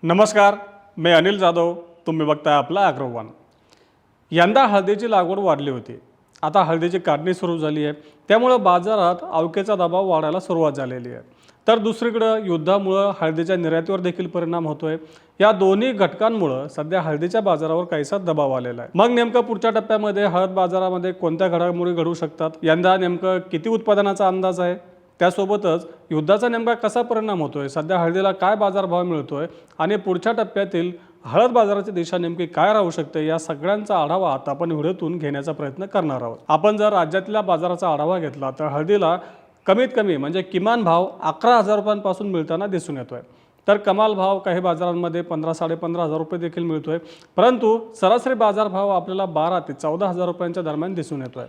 नमस्कार, मी अनिल जाधव. तुम्ही बघताय आपला अग्रवान. यंदा हळदीची लागवड वाढली होती. आता हळदीची काढणी सुरू झाली आहे, त्यामुळे बाजारात आवकेचा दबाव वाढायला सुरुवात झालेली आहे. तर दुसरीकडे युद्धामुळे हळदीच्या निर्यातीवर देखील परिणाम होतोय. या दोन्ही घटकांमुळे सध्या हळदीच्या बाजारावर काहीसा दबाव आलेला आहे. मग नेमकं पुढच्या टप्प्यामध्ये हळद बाजारामध्ये कोणत्या घडामोडी घडू शकतात, यंदा नेमकं किती उत्पादनाचा अंदाज आहे, त्यासोबतच युद्धाचा नेमका कसा परिणाम होतोय, सध्या हळदीला काय बाजारभाव मिळतोय आणि पुढच्या टप्प्यातील हळद बाजाराची दिशा नेमकी काय राहू शकते, या सगळ्यांचा आढावा आता आपण व्हिडिओतून घेण्याचा प्रयत्न करणार आहोत. आपण जर राज्यातल्या बाजाराचा आढावा घेतला तर हळदीला कमीत कमी म्हणजे किमान भाव 11,000 रुपयांपासून मिळताना दिसून येतोय. तर कमाल भाव काही बाजारांमध्ये 15-15,500 रुपये देखील मिळतोय, परंतु सरासरी बाजारभाव आपल्याला 12,000 ते 14,000 रुपयांच्या दरम्यान दिसून येतोय.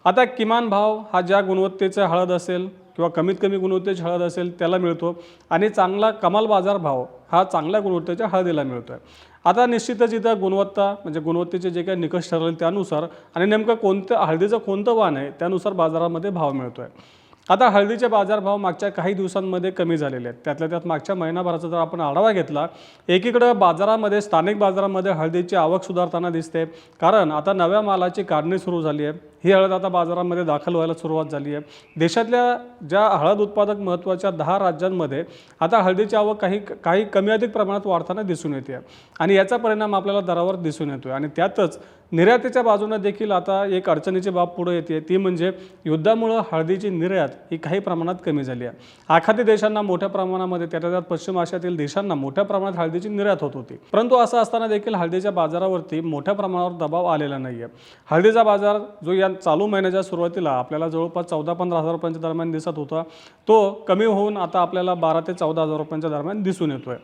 आता किमान भाव हा ज्या गुणवत्तेचा हळद असेल किंवा कमीत कमी गुणवत्तेची हळद असेल त्याला मिळतो आणि चांगला कमाल बाजारभाव हा चांगल्या गुणवत्तेच्या हळदीला मिळतो आहे. आता निश्चितच इथं गुणवत्ता म्हणजे गुणवत्तेचे जे काही निकष ठरवले त्यानुसार आणि नेमकं कोणतं हळदीचं कोणतं वाण आहे त्यानुसार बाजारामध्ये भाव मिळतो आहे. आता हळदीचे बाजारभाव मागच्या काही दिवसांमध्ये कमी झालेले आहेत. त्यातल्या त्यात मागच्या महिनाभराचा जर आपण आढावा घेतला, एकीकडे बाजारामध्ये स्थानिक बाजारामध्ये हळदीची आवक सुधारताना दिसते, कारण आता नव्या मालाची काढणी सुरू झाली आहे. ही हळद आता बाजारामध्ये दाखल व्हायला सुरुवात झाली आहे. देशातल्या ज्या हळद उत्पादक महत्त्वाच्या 10 राज्यांमध्ये आता हळदीची आवक काही कमी अधिक प्रमाणात वाढताना दिसून येते आणि याचा परिणाम आपल्याला दरावर दिसून येतो आणि त्यातच निर्यातीच्या बाजूने देखील आता एक अडचणीची बाब पुढे येते, ती म्हणजे युद्धामुळे हळदीची निर्यात ही काही प्रमाणात कमी झाली आहे. आखाती देशांना मोठ्या प्रमाणामध्ये त्यात पश्चिम आशियातील देशांना मोठ्या प्रमाणात हळदीची निर्यात होत होती, परंतु असं असताना देखील हळदीच्या बाजारावरती मोठ्या प्रमाणावर दबाव आलेला नाही आहे. हळदीचा बाजार जो या चालू महिन्याच्या सुरुवातीला आपल्याला जवळपास 14-15,000 रुपयांच्या दरम्यान दिसत होता, तो कमी होऊन आता आपल्याला 12,000 ते 14,000 रुपयांच्या दरम्यान दिसून येतोय.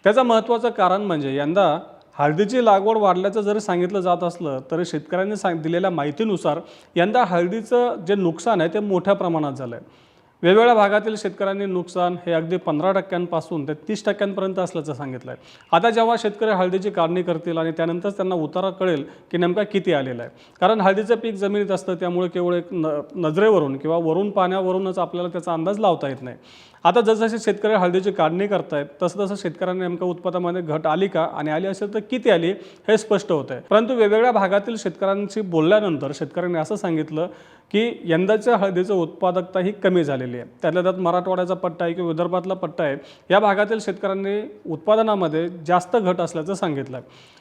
त्याचं महत्त्वाचं कारण म्हणजे यंदा हळदीची लागवड वाढल्याचं जरी सांगितलं जात असलं तरी शेतकऱ्यांनी दिलेल्या माहितीनुसार यंदा हळदीचं जे नुकसान आहे ते मोठ्या प्रमाणात झालं आहे. वेगवेगळ्या भागातील शेतकऱ्यांनी नुकसान हे अगदी 15% ते 30% असल्याचं सांगितलं आहे. आता जेव्हा शेतकरी हळदीची काढणी करतील आणि त्यानंतर त्यांना उतारा कळेल की नेमका किती आलेला आहे, कारण हळदीचं पीक जमिनीत असतं त्यामुळे केवळ एक नजरेवरून किंवा वरून पाण्यावरूनच आपल्याला त्याचा अंदाज लावता येत नाही. आता जसजसे शेतकरी हळदीची काढणी करतायत तसं शेतकऱ्यांना नेमकं उत्पादनामध्ये घट आली का आणि आली असेल तर किती आली हे स्पष्ट होत आहे. परंतु वेगवेगळ्या भागातील शेतकऱ्यांशी बोलल्यानंतर शेतकऱ्यांनी असं सांगितलं की यंदाच्या हळदीचं उत्पादकता ही कमी झालेली आहे. त्यातल्या त्यात मराठवाड्याचा पट्टा आहे किंवा विदर्भातला पट्टा आहे, या भागातील शेतकऱ्यांनी उत्पादनामध्ये जास्त घट असल्याचं सांगितलं आहे.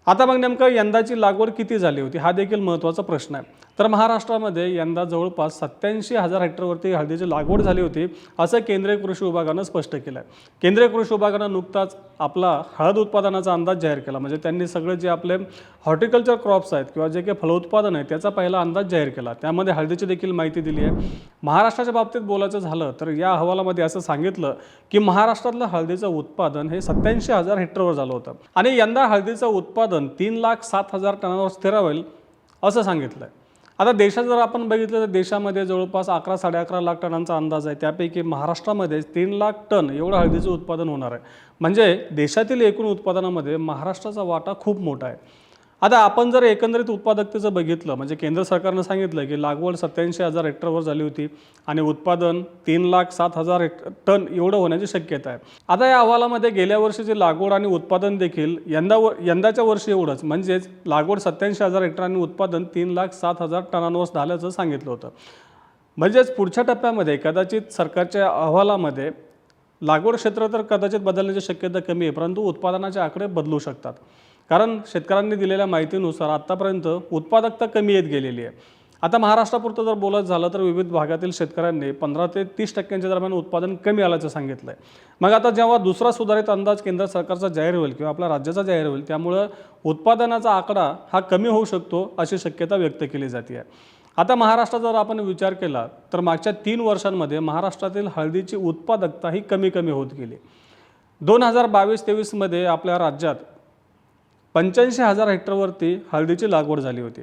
आता मग नेमकं यंदाची लागवड किती झाली होती हा देखील महत्त्वाचा प्रश्न आहे. तर महाराष्ट्रामध्ये यंदा जवळपास 87,000 हेक्टरवरती हळदीची लागवड झाली होती, असं केंद्रीय कृषी विभागानं स्पष्ट केलं आहे. केंद्रीय कृषी विभागानं नुकताच आपला हळद उत्पादनाचा अंदाज जाहीर केला. म्हणजे त्यांनी सगळे जे आपले हॉर्टिकल्चर क्रॉप्स आहेत किंवा जे काही फलोत्पादन आहे त्याचा पहिला अंदाज जाहीर केला. त्यामध्ये हळदीची देखील माहिती दिली आहे. महाराष्ट्राच्या बाबतीत बोलायचं झालं तर या अहवालामध्ये असं सांगितलं की महाराष्ट्रातलं हळदीचं उत्पादन हे 87,000 हेक्टरवर झालं होतं आणि यंदा हळदीचं उत्पादन 3,07,000 टनांवर स्थिर राहील असं सांगितलं आहे. आता देशात जर आपण बघितलं तर देशामध्ये जवळपास 11-11.5 लाख टनांचा अंदाज आहे. त्यापैकी महाराष्ट्रामध्ये 3 लाख टन एवढं हळदीचं उत्पादन होणार आहे. म्हणजे देशातील एकूण उत्पादनामध्ये महाराष्ट्राचा वाटा खूप मोठा आहे. आता आपण जर एकंदरीत उत्पादकतेचं बघितलं म्हणजे केंद्र सरकारनं सांगितलं की लागवड 87,000 हेक्टरवर झाली होती आणि उत्पादन 3,07,000 टन एवढं होण्याची शक्यता आहे. आता या अहवालामध्ये गेल्या वर्षीची लागवड आणि उत्पादन देखील यंदाच्या वर्षी एवढंच म्हणजेच लागवड 87,000 हेक्टर आणि उत्पादन 3,07,000 टनांवर झाल्याचं सांगितलं होतं. म्हणजेच पुढच्या टप्प्यामध्ये कदाचित सरकारच्या अहवालामध्ये लागवड क्षेत्र तर कदाचित बदलण्याची शक्यता कमी आहे, परंतु उत्पादनाचे आकडे बदलू शकतात. कारण शेतकऱ्यांनी दिलेल्या माहितीनुसार आत्तापर्यंत उत्पादकता कमी येत गेलेली आहे. आता महाराष्ट्रापुरतं जर बोलत झालं तर विविध भागातील शेतकऱ्यांनी 15 ते 30% दरम्यान उत्पादन कमी आल्याचं सांगितलं आहे. मग आता जेव्हा दुसरा सुधारित अंदाज केंद्र सरकारचा जाहीर होईल किंवा आपल्या राज्याचा जाहीर होईल त्यामुळं उत्पादनाचा आकडा हा कमी होऊ शकतो अशी शक्यता व्यक्त केली जाते आहे. आता महाराष्ट्रात जर आपण विचार केला तर मागच्या 3 वर्षांमध्ये महाराष्ट्रातील हळदीची उत्पादकता ही कमी होत गेली. 2022-23 मध्ये आपल्या राज्यात 85,000 हेक्टरवरती हळदीची लागवड झाली होती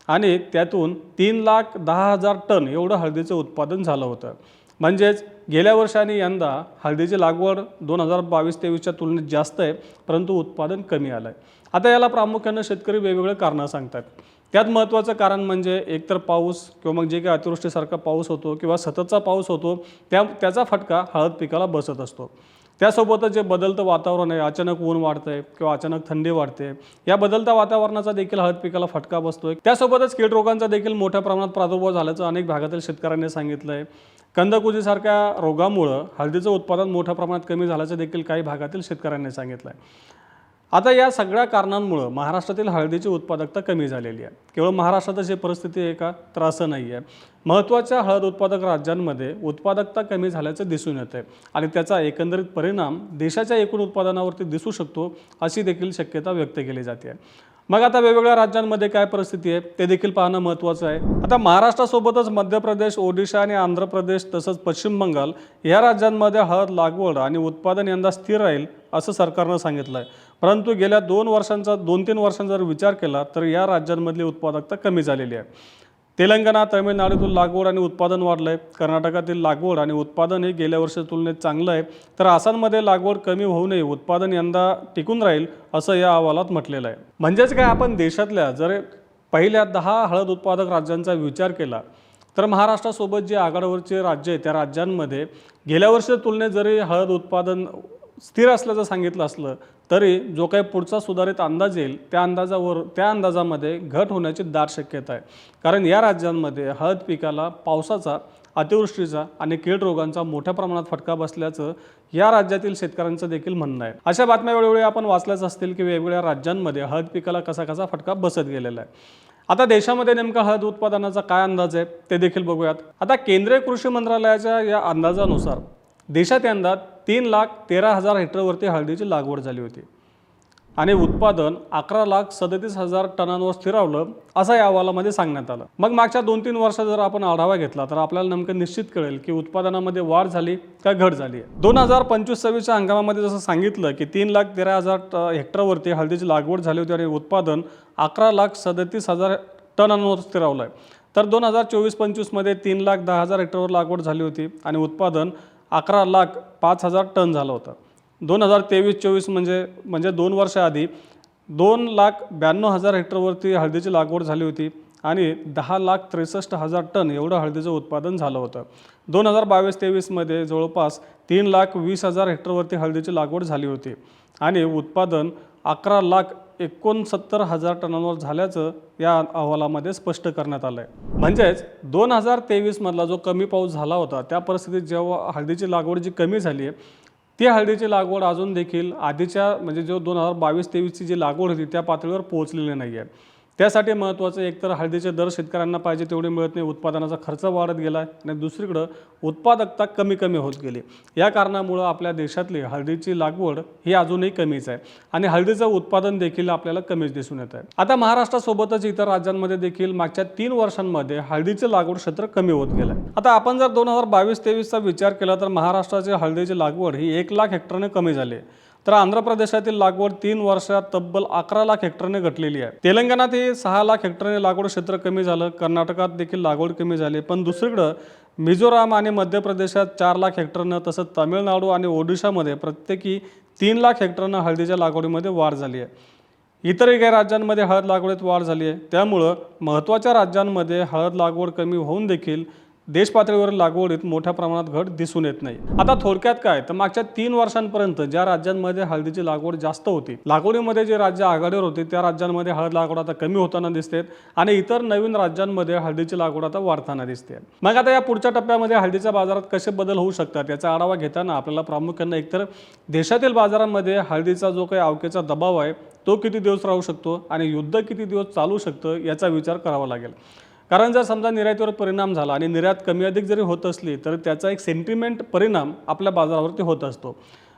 आणि त्यातून 3,10,000 टन एवढं हळदीचं उत्पादन झालं होतं. म्हणजेच गेल्या वर्षी आणि यंदा हळदीची लागवड 2022-23च्या तुलनेत जास्त आहे, परंतु उत्पादन कमी आलं आहे. आता याला प्रामुख्यानं शेतकरी वेगवेगळे कारणं सांगतात. त्यात महत्त्वाचं कारण म्हणजे एकतर पाऊस किंवा मग जे काही अतिवृष्टीसारखा पाऊस होतो किंवा सततचा पाऊस होतो त्याचा फटका हळद पिकाला बसत असतो. त्यासोबतच जे बदलतं वातावरण आहे, अचानक ऊन वाढतंय किंवा अचानक थंडी वाढते, या बदलत्या वातावरणाचा देखील हळद पिकाला फटका बसतोय। त्यासोबतच कीड रोगांचा देखील मोठ्या प्रमाणात प्रादुर्भाव झाल्याचं अनेक भागातील शेतकऱ्यांनी सांगितलं आहे। कंदकुजीसारख्या रोगामुळे हळदीचं उत्पादन मोठ्या प्रमाणात कमी झाल्याचं देखील काही भागातील शेतकऱ्यांनी सांगितलं आहे। आता या सगळ्या कारणांमुळे महाराष्ट्रातील हळदीची उत्पादकता कमी झालेली आहे। केवळ महाराष्ट्रातच ही परिस्थिती आहे का, तर असं नाही आहे। महत्त्वाच्या हळद उत्पादक राज्यांमध्ये उत्पादकता कमी झाल्याचं दिसून येते आणि त्याचा एकंदरीत परिणाम देशाच्या एकूण उत्पादनावरती दिसू शकतो, अशी देखील शक्यता व्यक्त केली जाते। मग आता वेगवेगळ्या राज्यांमध्ये काय परिस्थिती आहे ते देखील पाहणं महत्त्वाचं आहे। आता महाराष्ट्रासोबतच मध्य प्रदेश, ओडिशा आणि आंध्र प्रदेश तसंच पश्चिम बंगाल या राज्यांमध्ये हळद लागवड आणि उत्पादन यंदा स्थिर राहील असं सरकारनं सांगितलं आहे। परंतु गेल्या 2-3 वर्षांचा जर विचार केला तर या राज्यांमधली उत्पादकता कमी झालेली आहे। तेलंगणा, तामिळनाडूतील लागवड आणि उत्पादन वाढलं आहे। कर्नाटकातील लागवड आणि उत्पादन हे गेल्या वर्षी तुलनेत चांगलं आहे। तर आसाममध्ये लागवड कमी होऊ नये, उत्पादन यंदा टिकून राहील असं या अहवालात म्हटलेलं आहे। म्हणजेच काय, आपण देशातल्या जर पहिल्या 10 हळद उत्पादक राज्यांचा विचार केला तर महाराष्ट्रासोबत जे आघाडीवरचे राज्य आहे त्या राज्यांमध्ये गेल्या वर्षी तुलनेत जरी हळद उत्पादन स्थिर असल्याचं सांगितलं असलं तरी जो काही पुढचा सुधारित अंदाज येईल त्या अंदाजामध्ये घट होण्याची दाट शक्यता आहे। कारण या राज्यांमध्ये हळद पिकाला पावसाचा, अतिवृष्टीचा आणि कीड रोगांचा मोठ्या प्रमाणात फटका बसल्याचं या राज्यातील शेतकऱ्यांचं देखील म्हणणं आहे। अशा बातम्या वेळोवेळी आपण वाचल्याच असतील की वेगवेगळ्या राज्यांमध्ये हळद पिकाला कसा कसा फटका बसत गेलेला आहे। आता देशामध्ये नेमका हळद उत्पादनाचा काय अंदाज आहे ते देखील बघूयात। आता केंद्रीय कृषी मंत्रालयाच्या या अंदाजानुसार देशात यंदा 3,13,000 हेक्टरवरती हळदीची लागवड झाली होती आणि उत्पादन 11,37,000 टनांवर स्थिरावलं असं या अहवालामध्ये सांगण्यात आलं। मग मागच्या 2-3 वर्षात जर आपण आढावा घेतला तर आपल्याला नेमकं निश्चित कळेल की उत्पादनामध्ये वाढ झाली का घट झाली आहे। 2025-26च्या हंगामामध्ये जसं सांगितलं की 3,13,000 हेक्टरवरती हळदीची लागवड झाली होती आणि उत्पादन 11,37,000 टनांवर स्थिरावलं आहे। तर 2024-25मध्ये 3,10,000 हेक्टरवर लागवड झाली होती आणि उत्पादन 11,05,000 टन झालं होतं। 2023-24 म्हणजे 2 वर्ष आधी 2,92,000 हेक्टरवरती हळदीची लागवड झाली होती आणि 10,63,000 टन एवढं हळदीचं उत्पादन झालं होतं। 2022-23मध्ये जवळपास 3,20,000 हेक्टरवरती हळदीची लागवड झाली होती आणि उत्पादन 11,69,000 टनांवर झाल्याचं या अहवालामध्ये स्पष्ट करण्यात आलं आहे। म्हणजेच 2023मधला जो कमी पाऊस झाला होता त्या परिस्थितीत जेव्हा हळदीची लागवड जी कमी झाली आहे ती हळदीची लागवड अजून देखील आधीच्या म्हणजे जो 2022-23ची जी लागवड होती त्या पातळीवर पोहोचलेली नाही आहे। त्यासाठी महत्त्वाचं एकतर हळदीचे दर शेतकऱ्यांना पाहिजे तेवढे मिळत नाही, उत्पादनाचा खर्च वाढत गेला आणि दुसरीकडं उत्पादकता कमी होत गेली। या कारणामुळे आपल्या देशातली हळदीची लागवड ही अजूनही कमीच आहे आणि हळदीचं उत्पादन देखील आपल्याला कमीच दिसून येत आहे। आता महाराष्ट्रासोबतच इतर राज्यांमध्ये देखील मागच्या 3 वर्षांमध्ये हळदीचं लागवड क्षेत्र कमी होत गेलं आहे। आता आपण जर 2022-23चा विचार केला तर महाराष्ट्राची हळदीची लागवड ही 1,00,000 हेक्टरने कमी झाली आहे। तर आंध्र प्रदेशातील लागवड 3 वर्षात तब्बल 11,00,000 हेक्टरने घटलेली आहे। तेलंगणात ही 6,00,000 हेक्टरने लागवड क्षेत्र कमी झालं, कर्नाटकात देखील लागवड कमी झाली, पण दुसरीकडं मिझोराम आणि मध्य प्रदेशात 4,00,000 हेक्टरनं तसंच तामिळनाडू आणि ओडिशामध्ये प्रत्येकी 3,00,000 हेक्टरनं हळदीच्या लागवडीमध्ये वाढ झाली आहे। इतरही काही राज्यांमध्ये हळद लागवडीत वाढ झाली आहे। त्यामुळं महत्त्वाच्या राज्यांमध्ये हळद लागवड कमी होऊन देखील देश पातळीवर लागवडीत मोठ्या प्रमाणात घट दिसून येत नाही। आता थोडक्यात काय तर मागच्या 3 वर्षांपर्यंत ज्या राज्यांमध्ये हळदीची लागवड जास्त होती, लागवडीमध्ये जे राज्य आघाडीवर होते त्या राज्यांमध्ये हळद लागवड आता कमी होताना दिसते आणि इतर नवीन राज्यांमध्ये हळदीची लागवड आता वाढताना दिसते। मग आता या पुढच्या टप्प्यामध्ये हळदीच्या बाजारात कसे बदल होऊ शकतात याचा आढावा घेताना आपल्याला प्रामुख्याने एकतर देशातील बाजारामध्ये हळदीचा जो काही अवकेचा दबाव आहे तो किती दिवस राहू शकतो आणि युद्ध किती दिवस चालू शकतं याचा विचार करावा लागेल। कारण जर समजा निर्यातीवर परिणाम झाला आणि निर्यात कमी अधिक जरी होत असली तर त्याचा एक सेंटिमेंट परिणाम आपल्या बाजारावरती होत असतो।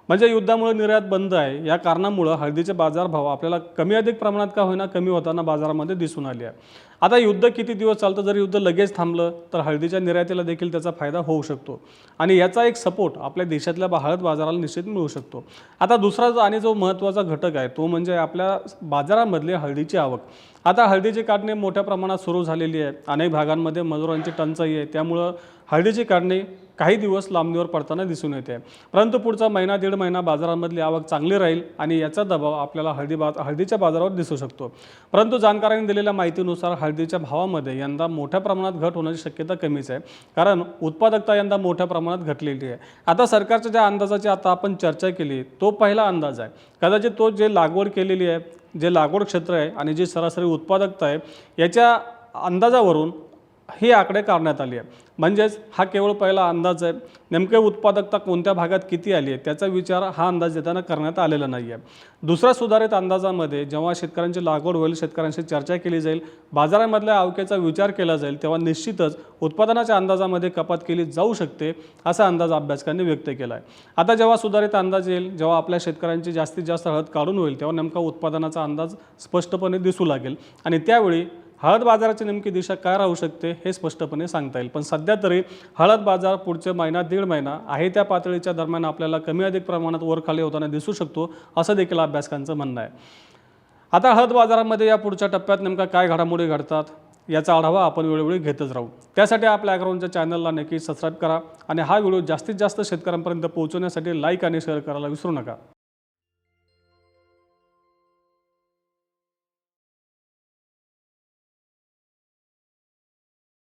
म्हणजे युद्धामुळे निर्यात बंद आहे या कारणामुळे हळदीचे बाजारभाव आपल्याला कमी अधिक प्रमाणात का होईना कमी होताना बाजारामध्ये दिसून आले आहे। आता युद्ध किती दिवस चालतं, जर युद्ध लगेच थांबलं तर हळदीच्या निर्यातीला देखील त्याचा फायदा होऊ शकतो आणि याचा एक सपोर्ट आपल्या देशातल्या हळद बाजाराला निश्चित मिळू शकतो। आता दुसरा आणि जो महत्त्वाचा घटक आहे तो म्हणजे आपल्या बाजारामधली हळदीची आवक। आता हळदीची काढणी मोठ्या प्रमाणात सुरू झालेली आहे, अनेक भागांमध्ये मजुरांची टंचाई आहे, त्यामुळं हळदीची काढणी काही दिवस लांबणीवर पडताना दिसून येते। परंतु पुढचा महिना 1.5 महिना बाजारामधली आवक चांगली राहील आणि याचा दबाव आपल्याला हळदीच्या बाजारावर दिसू शकतो। परंतु जाणकारांनी दिलेल्या माहितीनुसार हळदीच्या भावामध्ये यंदा मोठ्या प्रमाणात घट होण्याची शक्यता कमीच आहे, कारण उत्पादकता यंदा मोठ्या प्रमाणात घटलेली आहे. आता सरकारच्या ज्या अंदाजाची आता आपण चर्चा केली तो पहिला अंदाज आहे. कदाचित तो जे लागवड केलेली आहे, जे लागवड क्षेत्र आहे आणि जी सरासरी उत्पादकता आहे याच्या अंदाजावरून ही आकडे काढण्यात आली आहे. म्हणजेच हा केवळ पहिला अंदाज आहे. नेमके उत्पादकता कोणत्या भागात किती आली आहे त्याचा विचार हा अंदाज देताना करण्यात आलेला नाही आहे. दुसऱ्या सुधारित अंदाजामध्ये जेव्हा शेतकऱ्यांची लागवड होईल, शेतकऱ्यांशी चर्चा केली जाईल, बाजारामधल्या आवकेचा विचार केला जाईल, तेव्हा निश्चितच उत्पादनाच्या अंदाजामध्ये कपात केली जाऊ शकते असा अंदाज अभ्यासकांनी व्यक्त केला आहे. आता जेव्हा सुधारित अंदाज येईल, जेव्हा आपल्या शेतकऱ्यांची जास्तीत जास्त हळद काढून होईल, तेव्हा नेमका उत्पादनाचा अंदाज स्पष्टपणे दिसू लागेल आणि त्यावेळी हळद बाजाराची नेमकी दिशा काय राहू शकते हे स्पष्टपणे सांगता येईल. पण सध्या तरी हळद बाजार पुढचे महिना दीड महिना आहे त्या पातळीच्या दरम्यान आपल्याला कमी अधिक प्रमाणात वर खाली होताना दिसू शकतो असं देखील अभ्यासकांचं म्हणणं आहे. आता हळद बाजारामध्ये या पुढच्या टप्प्यात नेमका काय घडामोडी घडतात याचा आढावा आपण वेळोवेळी घेतच राहू. त्यासाठी आपल्या ॲग्रोवनच्या चॅनलला नक्की सबस्क्राईब करा आणि हा व्हिडिओ जास्तीत जास्त शेतकऱ्यांपर्यंत पोहोचवण्यासाठी लाईक आणि शेअर करायला विसरू नका.